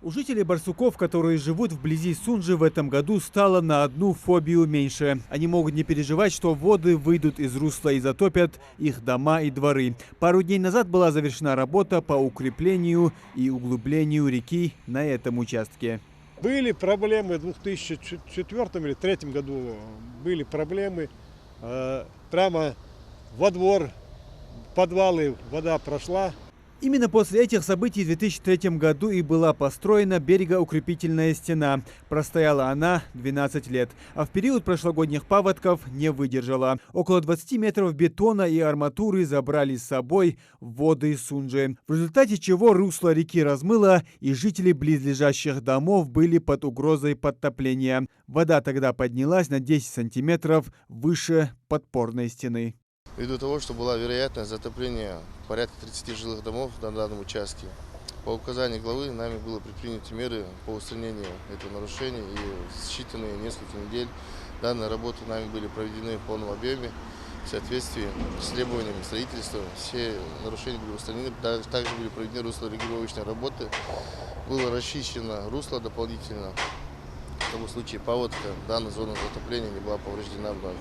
У жителей Барсуков, которые живут вблизи Сунжи, в этом году стало на одну фобию меньше. Они могут не переживать, что воды выйдут из русла и затопят их дома и дворы. Пару дней назад была завершена работа по укреплению и углублению реки на этом участке. Были проблемы в 2004 или 2003 году. Были проблемы. Прямо во двор, в подвалы вода прошла. Именно после этих событий в 2003 году и была построена берегоукрепительная стена. Простояла она 12 лет, а в период прошлогодних паводков не выдержала. Около 20 метров бетона и арматуры забрали с собой воды Сунжи, в результате чего русло реки размыло, и жители близлежащих домов были под угрозой подтопления. Вода тогда поднялась на 10 сантиметров выше подпорной стены. Ввиду того, что была вероятность затопления порядка 30 жилых домов на данном участке, по указанию главы нами было предприняты меры по устранению этого нарушения, и в считанные несколько недель данные работы нами были проведены в полном объеме в соответствии с требованиями строительства. Все нарушения были устранены, также были проведены руслорегулировочные работы, было расчищено русло дополнительно, чтобы в случае паводка данная зона затопления не была повреждена вновь.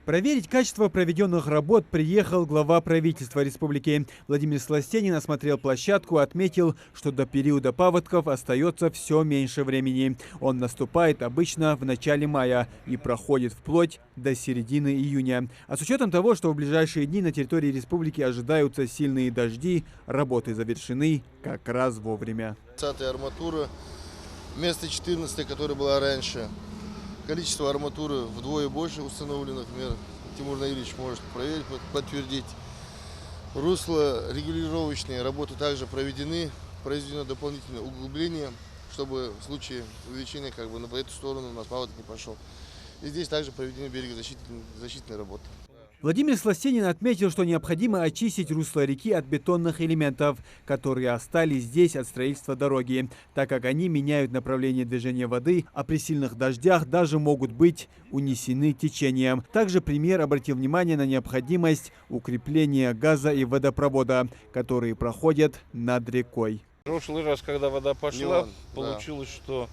Проверить качество проведенных работ приехал глава правительства республики. Владимир Сластенин осмотрел площадку, отметил, что до периода паводков остается все меньше времени. Он наступает обычно в начале мая и проходит вплоть до середины июня. А с учетом того, что в ближайшие дни на территории республики ожидаются сильные дожди, работы завершены как раз вовремя. 20-я арматура вместо 14-й, которая была раньше. Количество арматуры вдвое больше установленных мер. Тимур Наилевич может проверить, подтвердить. Русло регулировочные работы также проведены. Произведено дополнительное углубление, чтобы в случае увеличения на эту сторону у нас паводок не пошел. И здесь также проведены берегозащитные работы. Владимир Сластенин отметил, что необходимо очистить русло реки от бетонных элементов, которые остались здесь от строительства дороги, так как они меняют направление движения воды, а при сильных дождях даже могут быть унесены течением. Также премьер обратил внимание на необходимость укрепления газа и водопровода, которые проходят над рекой. В прошлый раз, когда вода пошла, получилось, что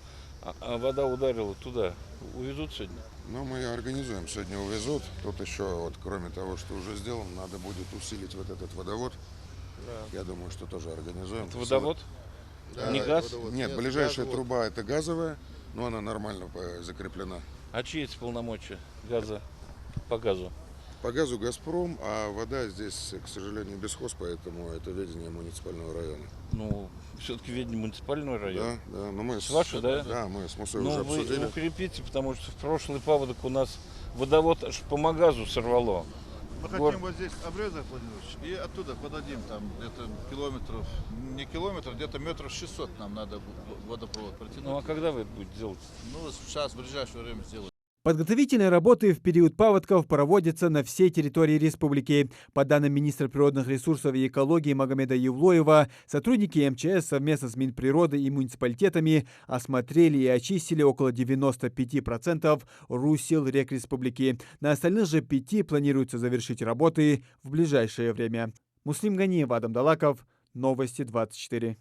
вода ударила туда. Увезут сегодня? Ну, мы организуем, сегодня увезут. Тут еще, кроме того, что уже сделано, надо будет усилить этот водовод. Да. Я думаю, что тоже организуем. Это водовод? Да, не газ? водовод. Нет, ближайшая труба это газовая, но она нормально закреплена. А чьи эти полномочия газа по газу? По газу «Газпром», а вода здесь, к сожалению, без хоз, поэтому это ведение муниципального района. Ну, все-таки ведение муниципального района. Да, но мы с вашей, да? Да, мы с Мусой уже обсудили. Вы укрепите, потому что в прошлый паводок у нас водовод аж по магазу сорвало. Мы хотим вот здесь обрезок, Владимирович, и оттуда подадим там где-то километров, не километр, где-то метров 600 нам надо водопровод протянуть. Ну а когда вы это будете делать? Ну, сейчас, в ближайшее время сделаем. Подготовительные работы в период паводков проводятся на всей территории республики. По данным министра природных ресурсов и экологии Магомеда Евлоева, сотрудники МЧС совместно с Минприроды и муниципалитетами осмотрели и очистили около 95% русел рек республики. На остальных же 5 планируется завершить работы в ближайшее время. Муслим Ганиев, Адам Далаков, Новости 24.